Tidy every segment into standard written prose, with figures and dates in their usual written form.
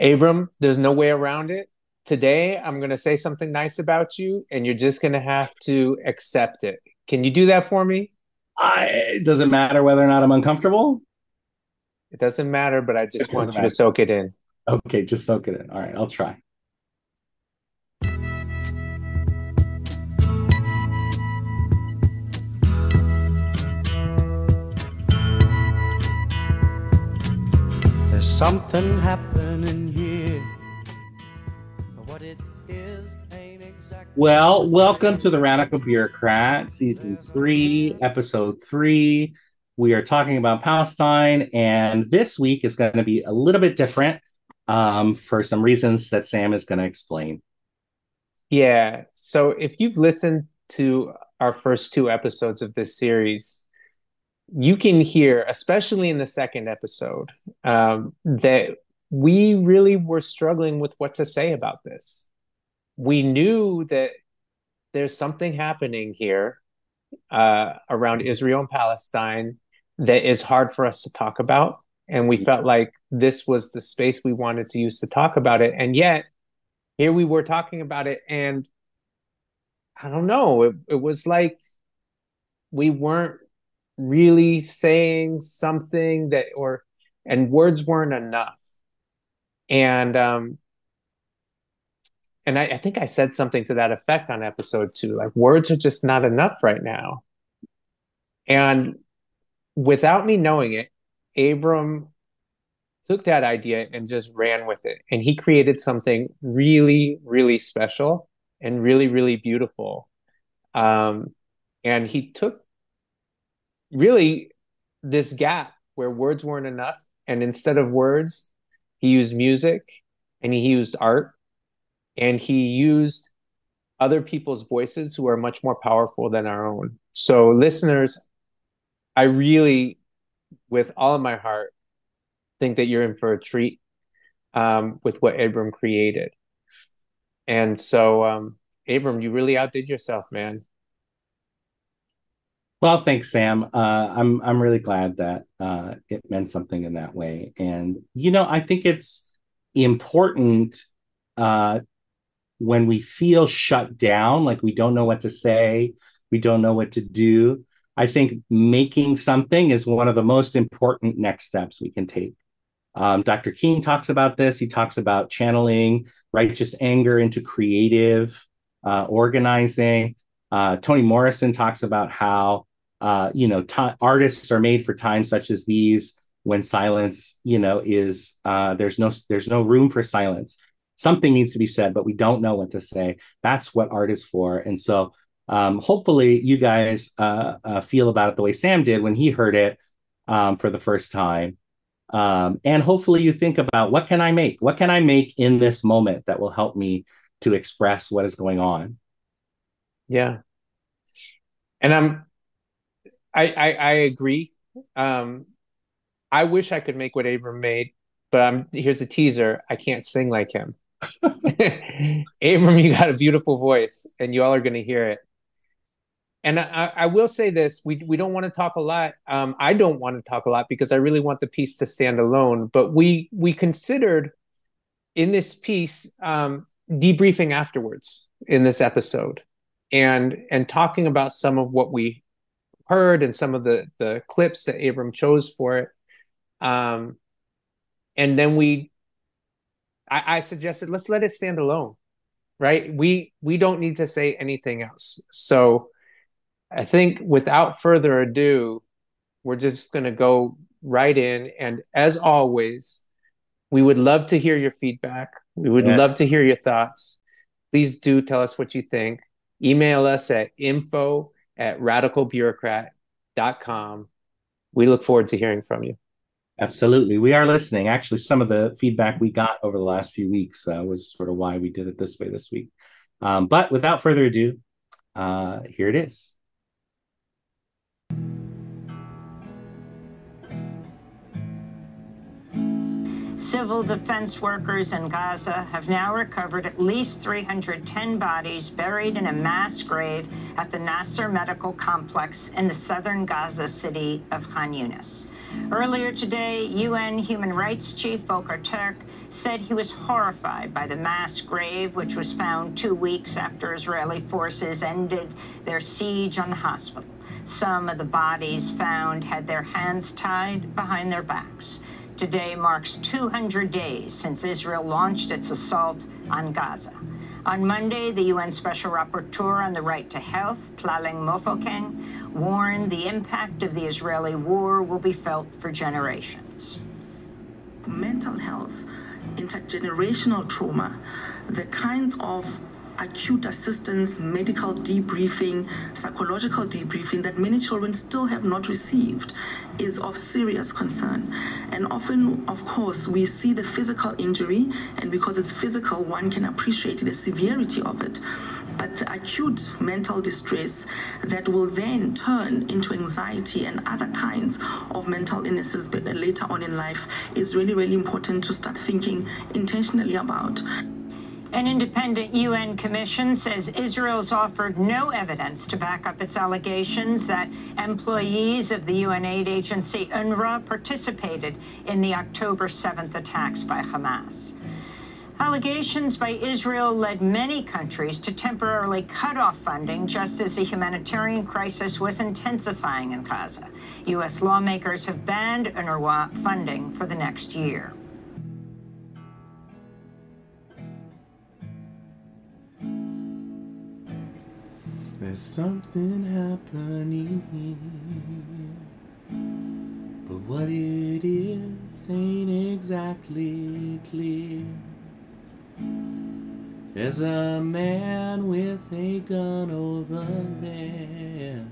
Abram, there's no way around it. Today, I'm going to say something nice about you, and you're just going to have to accept it. Can you do that for me? It doesn't matter whether or not I'm uncomfortable. It doesn't matter, but I It just doesn't want you to matter. soak it in. Okay, just soak it in. All right, I'll try. There's something happening here. What it is ain't exactly. Well, welcome to the Radical Bureaucrat, Season 3, Episode 3. We are talking about Palestine, and this week is going to be a little bit different for some reasons that Sam is going to explain. Yeah. So if you've listened to our first two episodes of this series, you can hear, especially in the second episode, that we really were struggling with what to say about this. We knew that there's something happening here around Israel and Palestine that is hard for us to talk about. And we felt like this was the space we wanted to use to talk about it. And yet, here we were talking about it. And I don't know, it was like we weren't really saying something and words weren't enough. And, I think I said something to that effect on episode 2. Like, words are just not enough right now. And without me knowing it, Abram took that idea and just ran with it. And he created something really, really special and really, really beautiful. Um, and he took really this gap where words weren't enough. And instead of words, he used music and he used art and he used other people's voices who are much more powerful than our own. So, listeners, I really, with all of my heart, think that you're in for a treat with what Abram created. And so, Abram, you really outdid yourself, man. Well, thanks, Sam. I'm really glad that it meant something in that way, and I think it's important uh, when we feel shut down, like we don't know what to say, we don't know what to do. I think making something is one of the most important next steps we can take. Dr. King talks about this. He talks about channeling righteous anger into creative organizing. Toni Morrison talks about how artists are made for times such as these when silence, is there's no room for silence. Something needs to be said, but we don't know what to say. That's what art is for. And so hopefully you guys feel about it the way Sam did when he heard it for the first time. And hopefully you think about, what can I make? What can I make in this moment that will help me to express what is going on? Yeah. And I agree. Um, I wish I could make what Abram made, but here's a teaser. I can't sing like him. Abram, you got a beautiful voice, and you all are going to hear it. And I will say this: we don't want to talk a lot. I don't want to talk a lot because I really want the piece to stand alone. But we considered in this piece debriefing afterwards in this episode, and talking about some of what we heard and some of the clips that Abram chose for it. Um, and then I suggested let's let it stand alone, right? We don't need to say anything else. So I think without further ado, we're just going to go right in. And as always, we would love to hear your feedback. We would love to Yes. hear your thoughts. Please do tell us what you think. Email us at info@radicalbureaucrat.com. We look forward to hearing from you. Absolutely. We are listening. Actually, some of the feedback we got over the last few weeks was sort of why we did it this way this week. But without further ado, here it is. Civil defense workers in Gaza have now recovered at least 310 bodies buried in a mass grave at the Nasser Medical Complex in the southern Gaza city of Khan Yunis. Earlier today, UN Human Rights Chief Volker Turk said he was horrified by the mass grave, which was found 2 weeks after Israeli forces ended their siege on the hospital. Some of the bodies found had their hands tied behind their backs. Today marks 200 days since Israel launched its assault on Gaza. On Monday, the UN Special Rapporteur on the Right to Health, Tlaleng Mofokeng, warned the impact of the Israeli war will be felt for generations. Mental health, intergenerational trauma, the kinds of acute assistance, medical debriefing, psychological debriefing that many children still have not received is of serious concern. And often, of course, we see the physical injury, and because it's physical, one can appreciate the severity of it. But the acute mental distress that will then turn into anxiety and other kinds of mental illnesses later on in life is really, really important to start thinking intentionally about. An independent UN commission says Israel's offered no evidence to back up its allegations that employees of the UN aid agency UNRWA participated in the October 7th attacks by Hamas. Allegations by Israel led many countries to temporarily cut off funding just as the humanitarian crisis was intensifying in Gaza. U.S. lawmakers have banned UNRWA funding for the next year. There's something happening here, but what it is ain't exactly clear. There's a man with a gun over there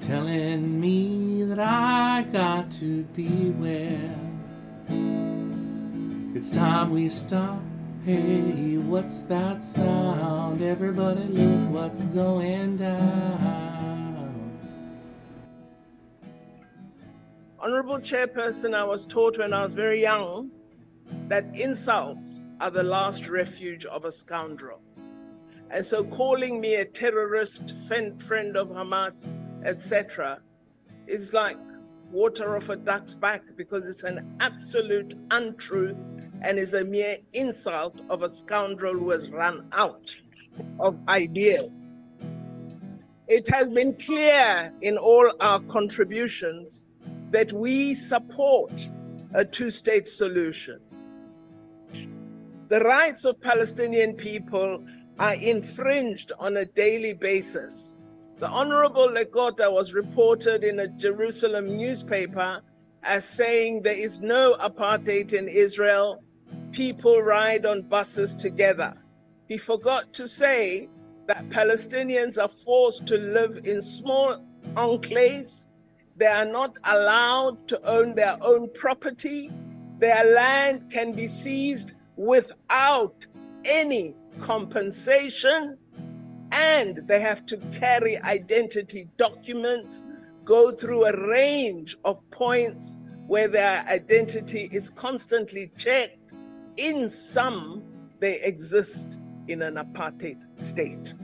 telling me that I got to beware. It's time we stop. Hey, what's that sound? Everybody look what's going down. Honorable Chairperson, I was taught when I was very young that insults are the last refuge of a scoundrel. And so calling me a terrorist, friend of Hamas, etc., is like water off a duck's back, because it's an absolute untruth and is a mere insult of a scoundrel who has run out of ideas. It has been clear in all our contributions that we support a two-state solution. The rights of Palestinian people are infringed on a daily basis. The Honorable Lekota was reported in a Jerusalem newspaper as saying there is no apartheid in Israel. People ride on buses together. He forgot to say that Palestinians are forced to live in small enclaves. They are not allowed to own their own property. Their land can be seized without any compensation, and they have to carry identity documents, go through a range of points where their identity is constantly checked. In sum, they exist in an apartheid state.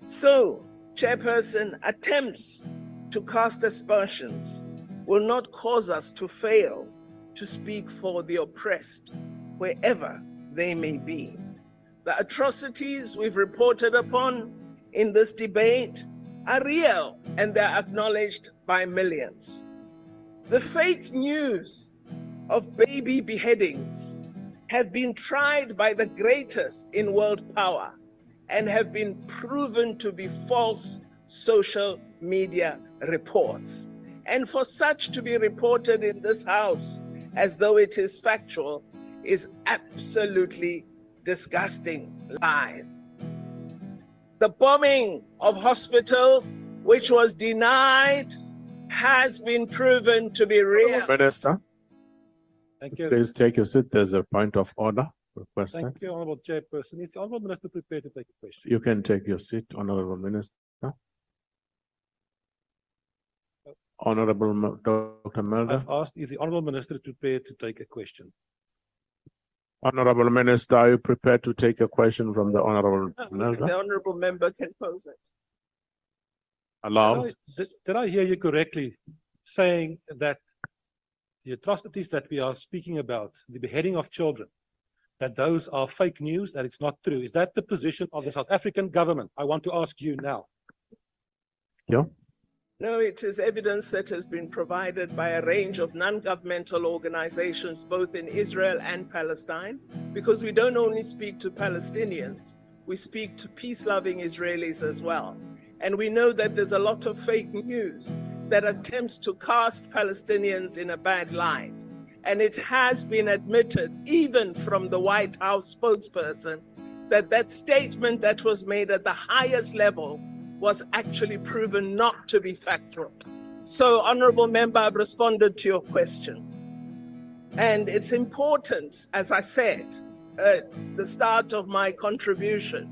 So, Chairperson, attempts to cast aspersions will not cause us to fail to speak for the oppressed, wherever they may be. The atrocities we've reported upon in this debate are real, and they're acknowledged by millions. The fake news of baby beheadings have been tried by the greatest in world power and have been proven to be false social media reports. And for such to be reported in this House as though it is factual is absolutely disgusting lies. The bombing of hospitals, which was denied, has been proven to be real. Minister, thank you. please take your seat. There's a point of order requested. Thank you, Honourable Chairperson. Is the Honourable Minister prepared to take a question? You can take your seat, Honourable Minister. Honourable Dr. Mulder. I've asked, is the Honourable Minister prepared to take a question? Honourable Minister, are you prepared to take a question from the Honourable Mulder? The Honourable Member can pose it. Allow. Did I hear you correctly, saying that the atrocities that we are speaking about, the beheading of children, that those are fake news, that it's not true? Is that the position of the South African government? I want to ask you now. Yeah. No, it is evidence that has been provided by a range of non-governmental organizations, both in Israel and Palestine, because we don't only speak to Palestinians, we speak to peace-loving Israelis as well. And we know that there's a lot of fake news that attempts to cast Palestinians in a bad light. And it has been admitted, even from the White House spokesperson, that that statement that was made at the highest level was actually proven not to be factual. So, Honorable Member, I've responded to your question. And it's important, as I said at the start of my contribution,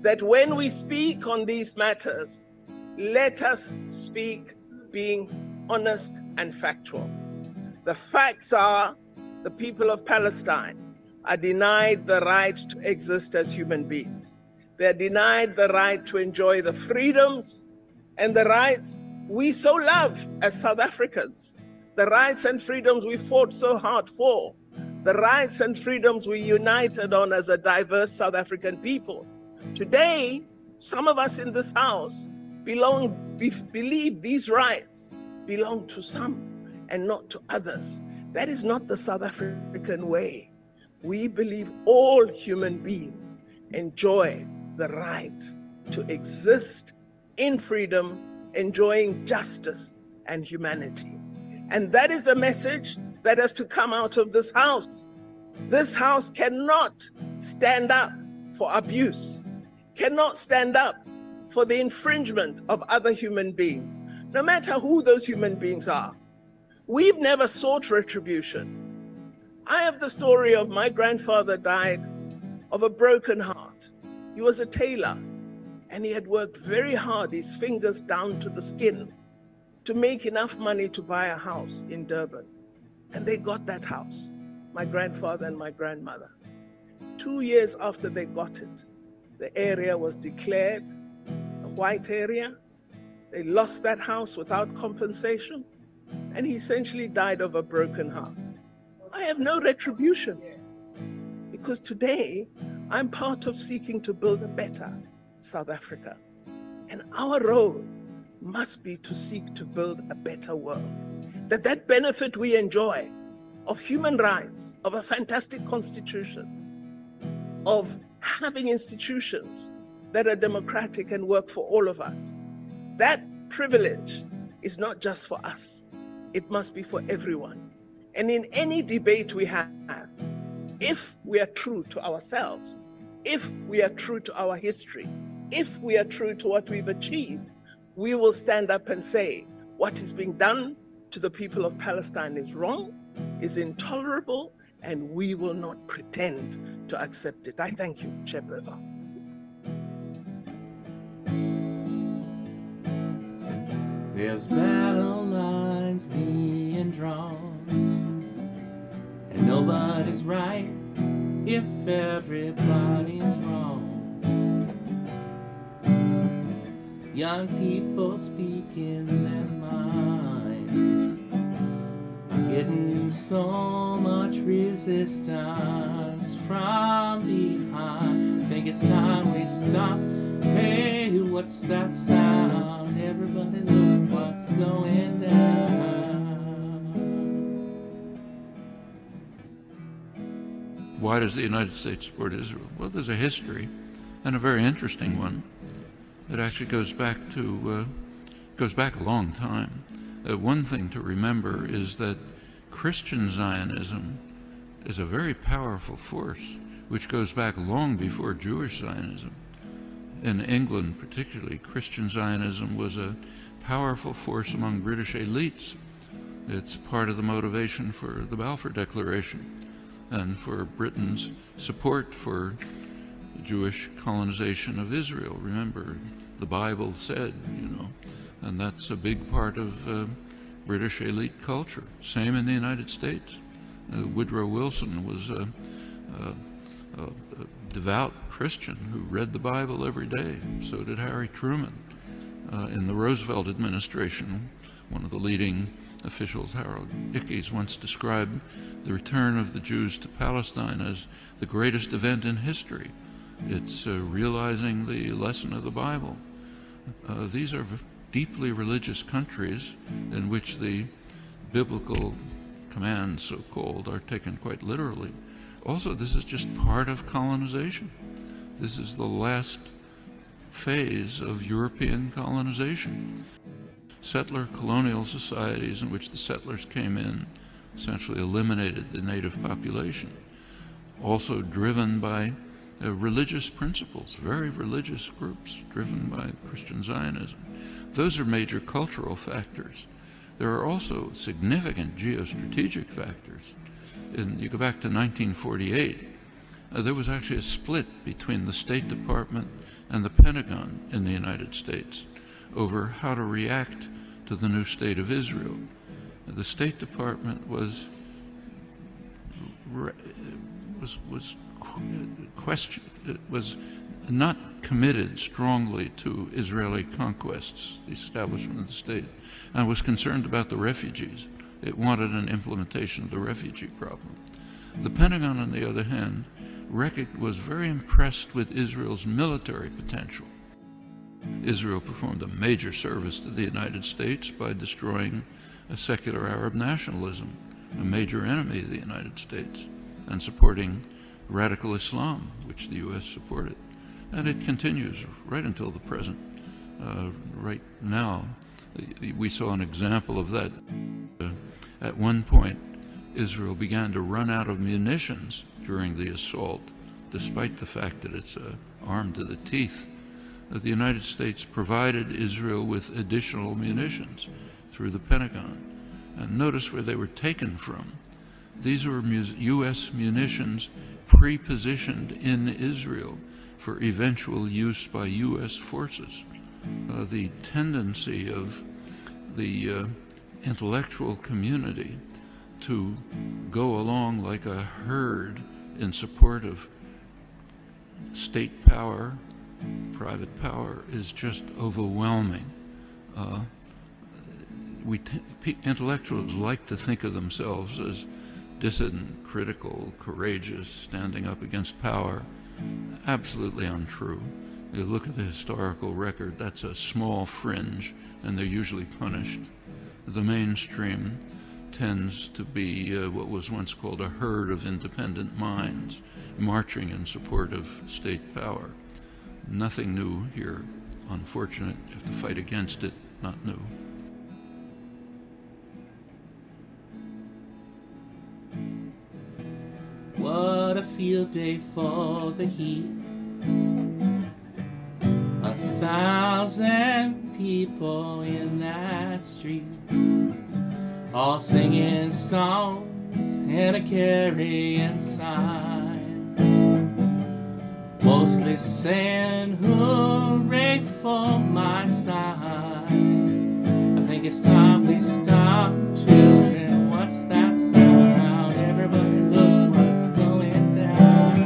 that when we speak on these matters, let us speak being honest and factual. The facts are the people of Palestine are denied the right to exist as human beings. They're denied the right to enjoy the freedoms and the rights we so love as South Africans, the rights and freedoms we fought so hard for, the rights and freedoms we united on as a diverse South African people. Today, some of us in this house believe these rights belong to some and not to others. That is not the South African way. We believe all human beings enjoy the right to exist in freedom, enjoying justice and humanity. And that is the message that has to come out of this house. This house cannot stand up for abuse, cannot stand up for the infringement of other human beings, no matter who those human beings are. We've never sought retribution. I have the story of my grandfather died of a broken heart. He was a tailor, and he had worked very hard, his fingers down to the skin, to make enough money to buy a house in Durban. And they got that house, my grandfather and my grandmother. 2 years after they got it, the area was declared a white area. They lost that house without compensation, and he essentially died of a broken heart. I have no retribution, because today I'm part of seeking to build a better South Africa. And our role must be to seek to build a better world. That benefit we enjoy of human rights, of a fantastic constitution, of having institutions that are democratic and work for all of us, that privilege is not just for us. It must be for everyone. And in any debate we have, if we are true to ourselves, if we are true to our history, if we are true to what we've achieved, we will stand up and say, what is being done to the people of Palestine is wrong, is intolerable, and we will not pretend to accept it. I thank you, Chairperson. There's battle lines being drawn, and nobody's right if everybody's wrong. Young people speaking their minds are getting so much resistance from behind. Think it's time we stop. Hey, what's that sound? Everybody look what's going down. Why does the United States support Israel? Well, there's a history, and a very interesting one. It actually goes back a long time. One thing to remember is that Christian Zionism is a very powerful force, which goes back long before Jewish Zionism. In England, particularly, Christian Zionism was a powerful force among British elites. It's part of the motivation for the Balfour Declaration and for Britain's support for Jewish colonization of Israel. Remember, the Bible said, and that's a big part of British elite culture. Same in the United States. Woodrow Wilson was a devout Christian who read the Bible every day. So did Harry Truman. In the Roosevelt administration, one of the leading officials. Harold Ickes once described the return of the Jews to Palestine as the greatest event in history. It's realizing the lesson of the Bible. These are deeply religious countries in which the biblical commands, so-called, are taken quite literally. Also, this is just part of colonization. This is the last phase of European colonization. Settler colonial societies in which the settlers came in essentially eliminated the native population, also driven by religious principles, very religious groups driven by Christian Zionism. Those are major cultural factors. There are also significant geostrategic factors. You go back to 1948, there was actually a split between the State Department and the Pentagon in the United States over how to react to the new state of Israel. The State Department was not committed strongly to Israeli conquests, the establishment of the state, and was concerned about the refugees. It wanted an implementation of the refugee problem. The Pentagon, on the other hand, was very impressed with Israel's military potential. Israel performed a major service to the United States by destroying a secular Arab nationalism, a major enemy of the United States, and supporting radical Islam, which the U.S. supported. And it continues right until the present. Right now, we saw an example of that. At one point, Israel began to run out of munitions during the assault, despite the fact that it's armed to the teeth. The United States provided Israel with additional munitions through the Pentagon. And notice where they were taken from. These were U.S. munitions pre-positioned in Israel for eventual use by U.S. forces. The tendency of the intellectual community to go along like a herd in support of state power, private power, is just overwhelming. Intellectuals like to think of themselves as dissident, critical, courageous, standing up against power. Absolutely untrue. You look at the historical record, that's a small fringe, and they're usually punished. The mainstream tends to be what was once called a herd of independent minds, marching in support of state power. Nothing new here. Unfortunate. You have to fight against it, not new. What a field day for the heat. 1,000 people in that street, all singing songs and a carrying sign, mostly saying hooray for my side. I think it's time we stop, children. What's that sound? Everybody look what's going down.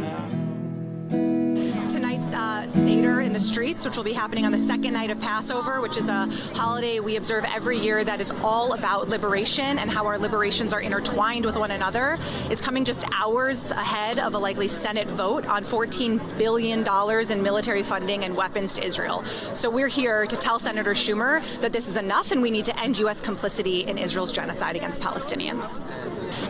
Tonight's Seder in the streets, which will be happening on the second night of Passover, which is a holiday we observe every year that is all about liberation and how our liberations are intertwined with one another, is coming just hours ahead of a likely Senate vote on $14 billion in military funding and weapons to Israel. So we're here to tell Senator Schumer that this is enough and we need to end U.S. complicity in Israel's genocide against Palestinians.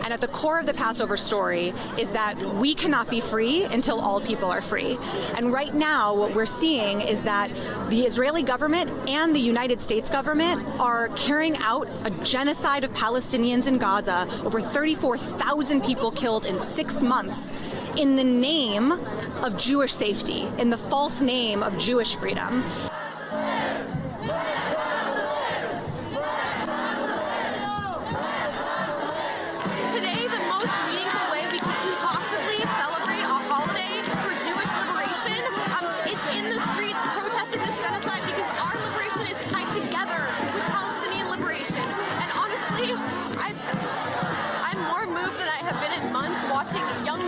And at the core of the Passover story is that we cannot be free until all people are free. And right now, what we're seeing is that the Israeli government and the United States government are carrying out a genocide of Palestinians in Gaza, over 34,000 people killed in 6 months, in the name of Jewish safety, in the false name of Jewish freedom.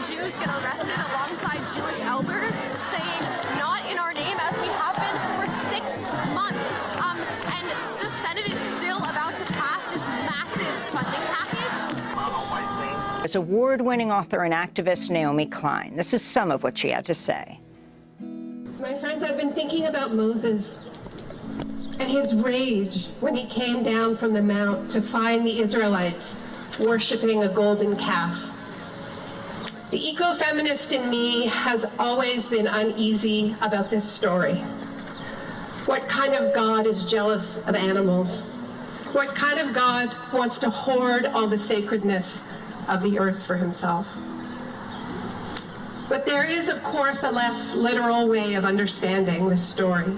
Jews get arrested alongside Jewish elders, saying, not in our name, as we have been for 6 months. And the Senate is still about to pass this massive funding package. As award-winning author and activist Naomi Klein, this is some of what she had to say. My friends, I've been thinking about Moses and his rage when he came down from the mount to find the Israelites worshiping a golden calf. The ecofeminist in me has always been uneasy about this story. What kind of God is jealous of animals? What kind of God wants to hoard all the sacredness of the earth for himself? But there is, of course, a less literal way of understanding this story.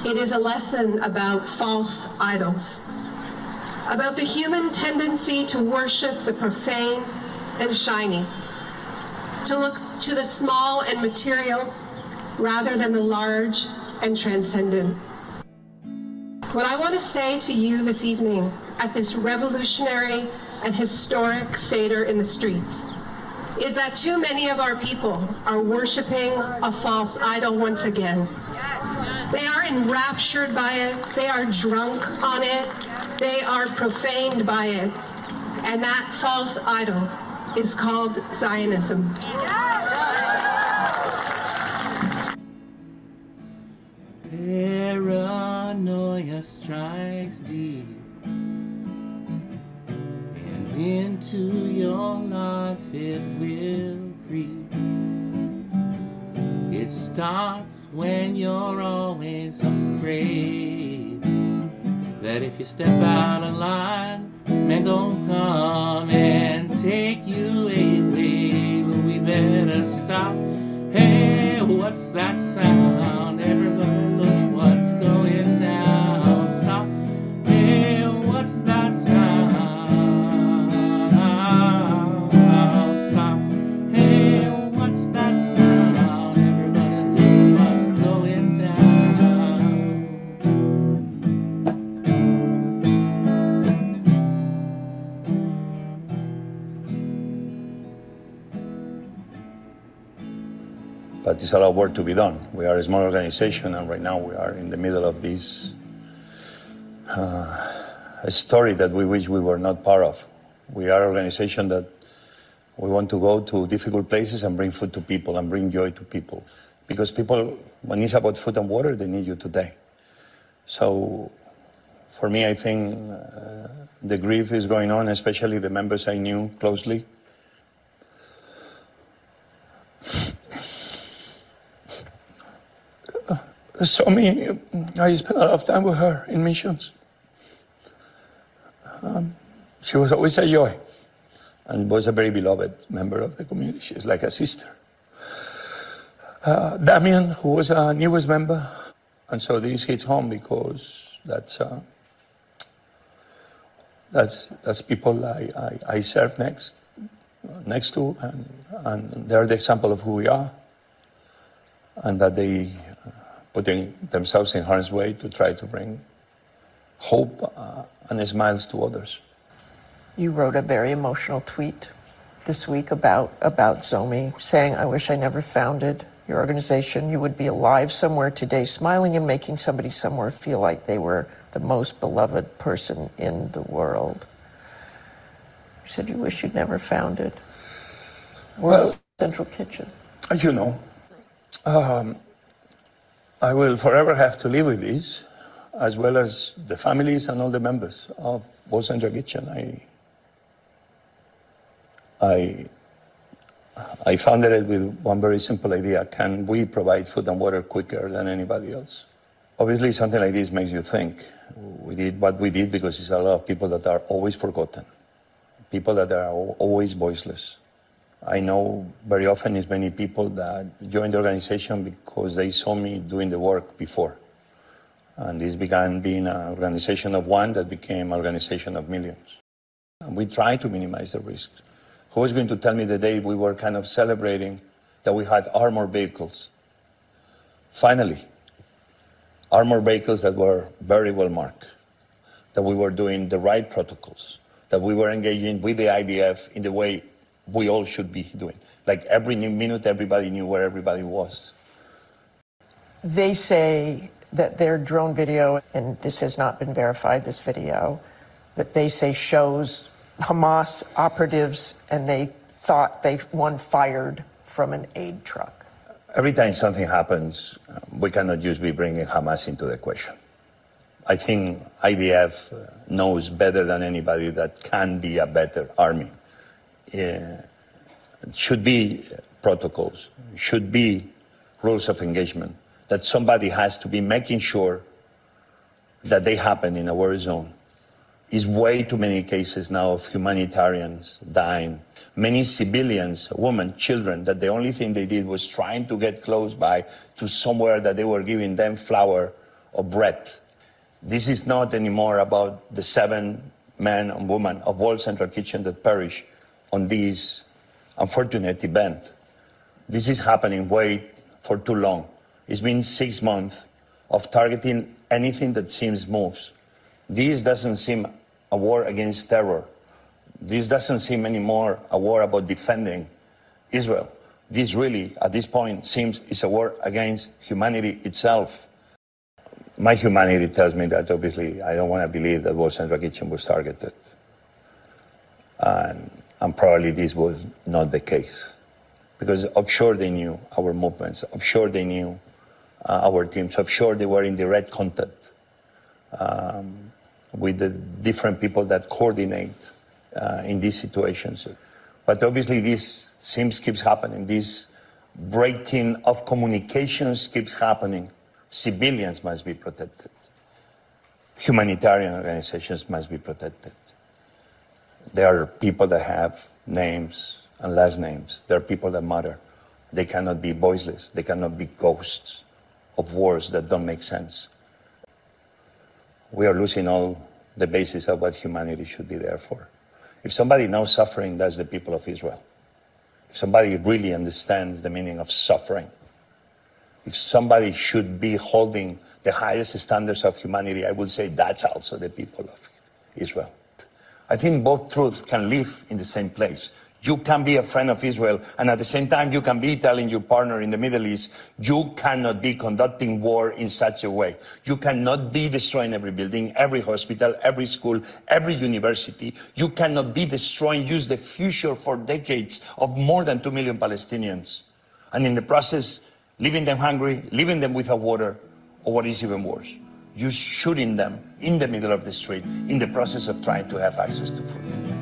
It is a lesson about false idols, about the human tendency to worship the profane and shiny, to look to the small and material rather than the large and transcendent. What I want to say to you this evening at this revolutionary and historic Seder in the streets is that too many of our people are worshiping a false idol once again. They are enraptured by it, they are drunk on it, they are profaned by it, and that false idol is called Zionism. Paranoia strikes deep, and into your life it will creep. It starts when you're always afraid that if you step out of line, men gon' come and take you away. But we better stop. Hey, what's that sound? Everybody look what's going down. Stop. Hey, what's that sound? Stop. Hey, what's that sound? Everybody look what's going down. But there's a lot of work to be done. We are a small organization, and right now we are in the middle of this a story that we wish we were not part of. We are an organization that we want to go to difficult places and bring food to people and bring joy to people. Because people, when it's about food and water, they need you today. So for me, I think the grief is going on, especially the members I knew closely. So I spent a lot of time with her in missions. She was always a joy and was a very beloved member of the community. She's like a sister. Damien, who was a newest member, and so this hits home because that's people I serve next to, and they're the example of who we are, and that they putting themselves in harm's way to try to bring hope and smiles to others. You wrote a very emotional tweet this week about Zomi, saying, "I wish I never founded your organization. You would be alive somewhere today, smiling and making somebody somewhere feel like they were the most beloved person in the world." You said you wish you'd never founded World Central Kitchen. You know, I will forever have to live with this, as well as the families and all the members of World Central Kitchen. I founded it with one very simple idea: can we provide food and water quicker than anybody else? Obviously, something like this makes you think. We did what we did because it's a lot of people that are always forgotten, people that are always voiceless. I know very often it's many people that joined the organization because they saw me doing the work before. And this began being an organization of one that became an organization of millions. And we try to minimize the risks. Who was going to tell me the day we were kind of celebrating that we had armored vehicles? Finally, armored vehicles that were very well marked, that we were doing the right protocols, that we were engaging with the IDF in the way we all should be doing. Like every minute, everybody knew where everybody was. They say that their drone video, and this has not been verified, this video, that they say shows Hamas operatives and they thought one fired from an aid truck. Every time something happens, we cannot just be bringing Hamas into the question. I think IDF knows better than anybody that can be a better army. It should be protocols, should be rules of engagement, that somebody has to be making sure that they happen in a war zone. Is way too many cases now of humanitarians dying. Many civilians, women, children, that the only thing they did was trying to get close by to somewhere that they were giving them flour or bread. This is not anymore about the 7 men and women of World Central Kitchen that perished on this unfortunate event. This is happening way for too long. It's been 6 months of targeting anything that seems moves. This doesn't seem a war against terror. This doesn't seem anymore a war about defending Israel. This really, at this point, seems it's a war against humanity itself. My humanity tells me that obviously I don't want to believe that World Central Kitchen was targeted. And probably this was not the case. Because offshore they knew our movements, offshore they knew our teams, offshore they were in direct contact with the different people that coordinate in these situations. But obviously this keeps happening. This breaking of communications keeps happening. Civilians must be protected. Humanitarian organizations must be protected. There are people that have names and last names. There are people that matter. They cannot be voiceless. They cannot be ghosts of wars that don't make sense. We are losing all the basis of what humanity should be there for. If somebody knows suffering, that's the people of Israel. If somebody really understands the meaning of suffering, if somebody should be holding the highest standards of humanity, I would say that's also the people of Israel. I think both truths can live in the same place. You can be a friend of Israel, and at the same time, you can be telling your partner in the Middle East, you cannot be conducting war in such a way. You cannot be destroying every building, every hospital, every school, every university. You cannot be destroying just the future for decades of more than 2 million Palestinians. And in the process, leaving them hungry, leaving them without water, or what is even worse, just shooting them in the middle of the street in the process of trying to have access to food.